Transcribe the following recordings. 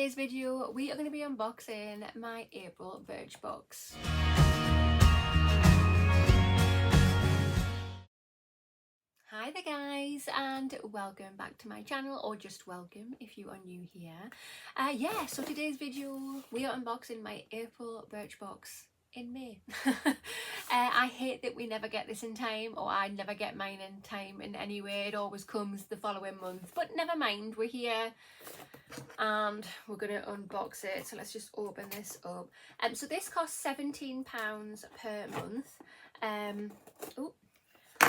today's video we are going to be unboxing my April BirchBox. Hi there guys, and welcome back to my channel, or just welcome if you are new here. So today's video we are unboxing my April BirchBox in May. I hate that we never get this in time, or I never get mine in time in any way. It always comes the following month, but never mind, we're here and we're going to unbox it. So let's just open this up. So this costs £17 per month.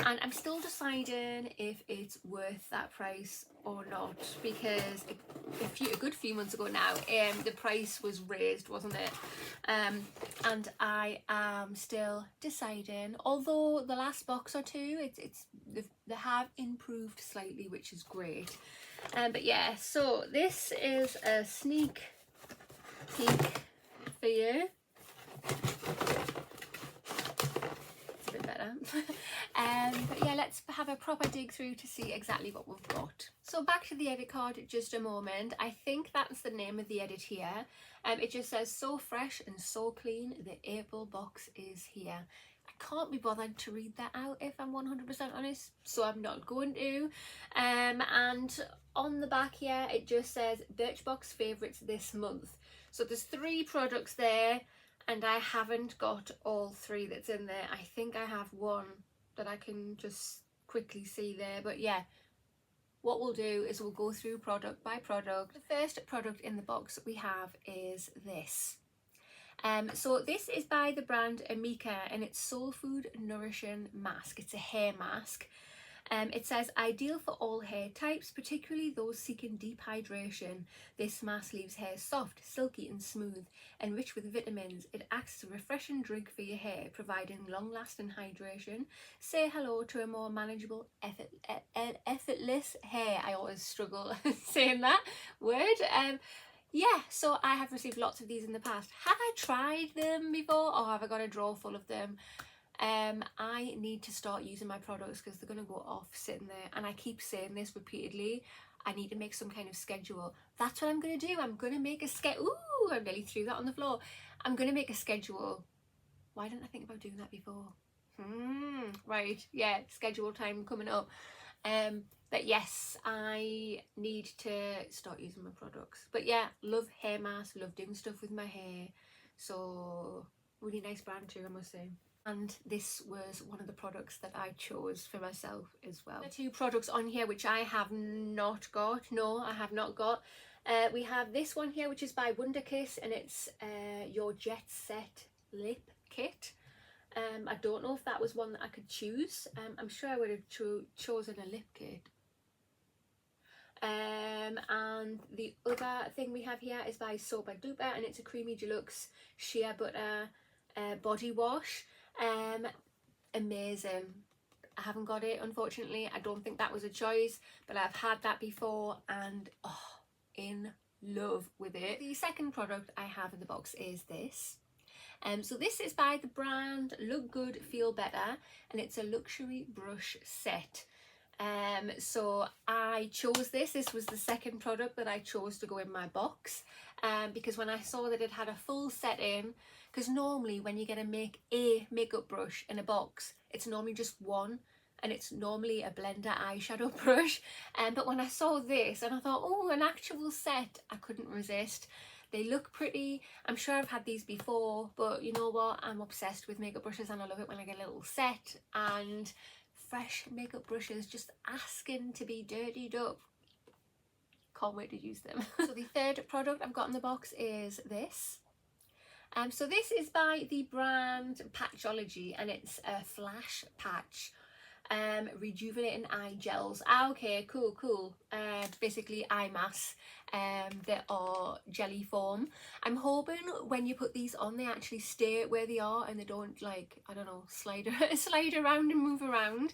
And I'm still deciding if it's worth that price or not, because a good few months ago now, the price was raised, wasn't it? And I am still deciding. Although the last box or two, they have improved slightly, which is great. But yeah, so this is a sneak peek for you. But yeah, let's have a proper dig through to see exactly what we've got. So back to the edit card just a moment. I think that's the name of the edit here. It just says, so fresh and so clean, the April box is here. I can't be bothered to read that out if I'm 100% honest, so I'm not going to. And on the back here it just says BirchBox favourites this month. So there's 3 products there, and I haven't got all 3 that's in there. I think I have one that I can just quickly see there. But yeah, what we'll do is we'll go through product by product. The first product in the box that we have is this. So this is by the brand Amika, and it's Soul Food Nourishing Mask. It's a hair mask. It says, ideal for all hair types, particularly those seeking deep hydration. This mask leaves hair soft, silky and smooth, and rich with vitamins. It acts as a refreshing drink for your hair, providing long-lasting hydration. Say hello to a more manageable, effortless hair. I always struggle saying that word. Yeah, so I have received lots of these in the past. Have I tried them before, or have I got a drawer full of them? I need to start using my products because they're going to go off sitting there, and I keep saying this repeatedly. I need to make some kind of schedule. That's what I'm going to do. I'm going to make a schedule. Ooh, I nearly threw that on the floor. I'm going to make a schedule. Why didn't I think about doing that before? Right, yeah, schedule time coming up. But yes, I need to start using my products. But yeah, love hair masks, love doing stuff with my hair. So really nice brand too, I must say. And this was one of the products that I chose for myself as well. The 2 products on here which I have not got. No, I have not got. We have this one here which is by Wonder Kiss, and it's your Jet Set Lip Kit. I don't know if that was one that I could choose. I'm sure I would have chosen a lip kit. And the other thing we have here is by Super Duper, and it's a creamy deluxe shea butter body wash. Amazing. I haven't got it, unfortunately. I don't think that was a choice, but I've had that before, and in love with it. The second product I have in the box is this. So this is by the brand Look Good Feel Better, and it's a luxury brush set. So I chose this was the second product that I chose to go in my box, because when I saw that it had a full set in, because normally when you get a makeup brush in a box, it's normally just one, and it's normally a blender eyeshadow brush. But when I saw this and I thought, oh, an actual set, I couldn't resist. They look pretty. I'm sure I've had these before, but you know what? I'm obsessed with makeup brushes, and I love it when I get a little set and fresh makeup brushes just asking to be dirtied up. Can't wait to use them. So the third product I've got in the box is this. So this is by the brand Patchology, and it's a flash patch rejuvenating eye gels. Okay, cool. Basically eye masks that are jelly form. I'm hoping when you put these on, they actually stay where they are and they don't, like, I don't know, slide around and move around.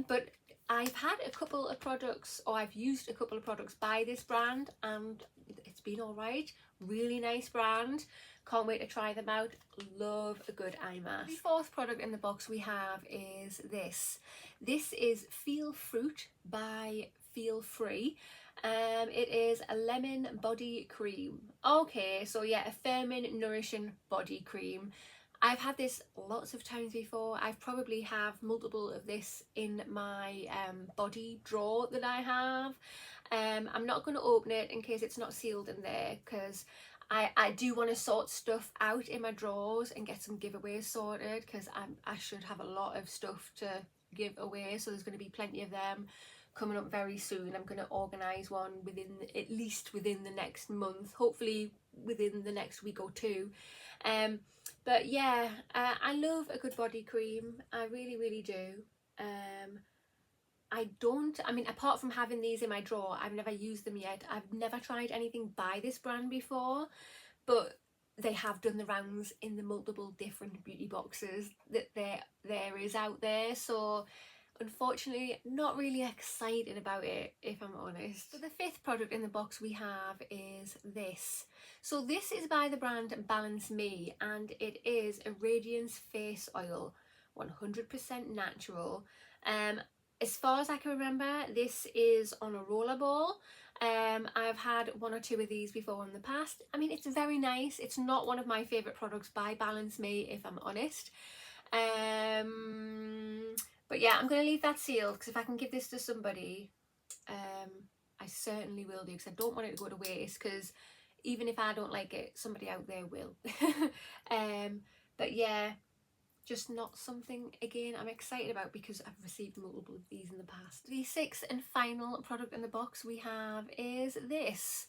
But I've had a couple of products, or I've used a couple of products by this brand, and it's been all right. Really nice brand. Can't wait to try them out. Love a good eye mask. The fourth product in the box we have is this. This is Feel Fruit by Feel Free. It is a lemon body cream. Okay, so yeah, a firming, nourishing body cream. I've had this lots of times before. I've probably have multiple of this in my body drawer that I have. I'm not going to open it in case it's not sealed in there, because I do want to sort stuff out in my drawers and get some giveaways sorted, because I should have a lot of stuff to give away, so there's going to be plenty of them coming up very soon. I'm going to organise one at least within the next month, hopefully within the next week or two. But yeah, I love a good body cream. I really do. I mean, apart from having these in my drawer, I've never used them yet. I've never tried anything by this brand before, but they have done the rounds in the multiple different beauty boxes that there is out there. So unfortunately, not really excited about it, if I'm honest. So the fifth product in the box we have is this. So this is by the brand Balance Me, and it is a Radiance Face Oil, 100% natural. As far as I can remember, this is on a roller ball. I've had one or two of these before in the past. I mean, it's very nice. It's not one of my favourite products by Balance Me, if I'm honest. But yeah, I'm going to leave that sealed, because if I can give this to somebody, I certainly will do, because I don't want it to go to waste, because even if I don't like it, somebody out there will. But yeah, just not something, again, I'm excited about, because I've received multiple of these in the past. The sixth and final product in the box we have is this.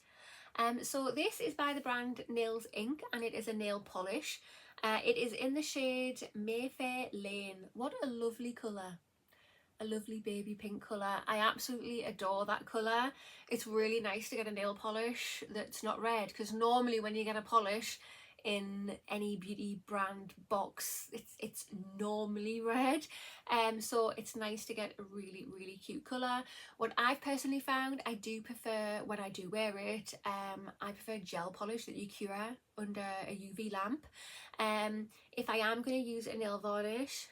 So this is by the brand Nails Inc, and it is a nail polish. It is in the shade Mayfair Lane. What a lovely colour. A lovely baby pink colour. I absolutely adore that colour. It's really nice to get a nail polish that's not red, because normally when you get a polish in any beauty brand box, it's normally red. So it's nice to get a really cute colour. What I've personally found, I do prefer, when I do wear it, I prefer gel polish that you cure under a UV lamp. If I am going to use a nail varnish,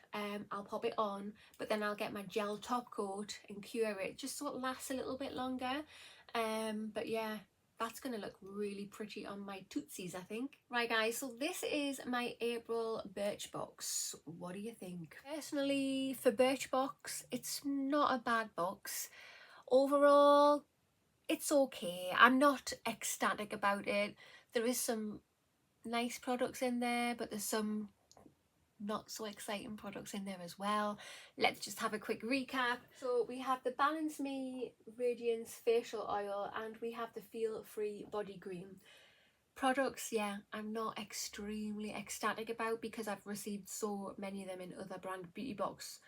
I'll pop it on, but then I'll get my gel top coat and cure it, just so it lasts a little bit longer. But yeah, that's going to look really pretty on my tootsies, I think. Right guys, so this is my April BirchBox. What do you think? Personally, for BirchBox, it's not a bad box. Overall, it's okay. I'm not ecstatic about it. There is some nice products in there, but there's some not so exciting products in there as well. Let's just have a quick recap. So we have the Balance Me Radiance Facial Oil, and we have the Feel Free Body Cream. Products, yeah, I'm not extremely ecstatic about, because I've received so many of them in other brand beauty box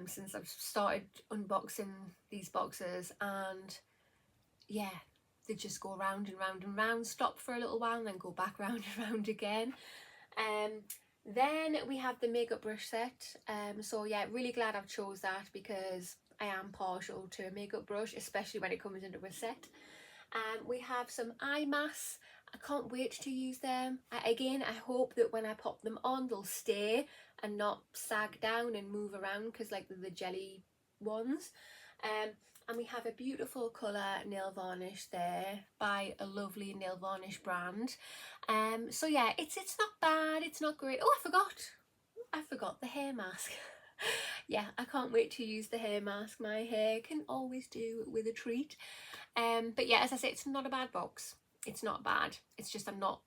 since I've started unboxing these boxes, and yeah, they just go round and round and round, stop for a little while and then go back round and round again. Then we have the makeup brush set. So yeah, really glad I've chose that, because I am partial to a makeup brush, especially when it comes into a set. We have some eye masks. I can't wait to use them. Again, I hope that when I pop them on, they'll stay and not sag down and move around, because like the jelly ones. And we have a beautiful colour nail varnish there by a lovely nail varnish brand. So yeah, it's not bad, it's not great. Oh, I forgot the hair mask. Yeah, I can't wait to use the hair mask. My hair can always do with a treat. But yeah, as I say, it's not a bad box. It's not bad. It's just I'm not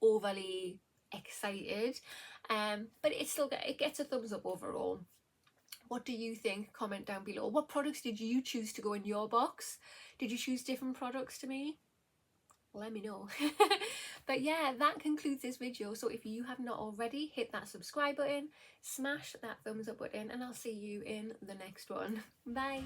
overly excited. But it gets a thumbs up overall. What do you think? Comment down below. What products did you choose to go in your box? Did you choose different products to me? Let me know. But yeah, that concludes this video. So if you have not already, hit that subscribe button, smash that thumbs up button, and I'll see you in the next one. Bye.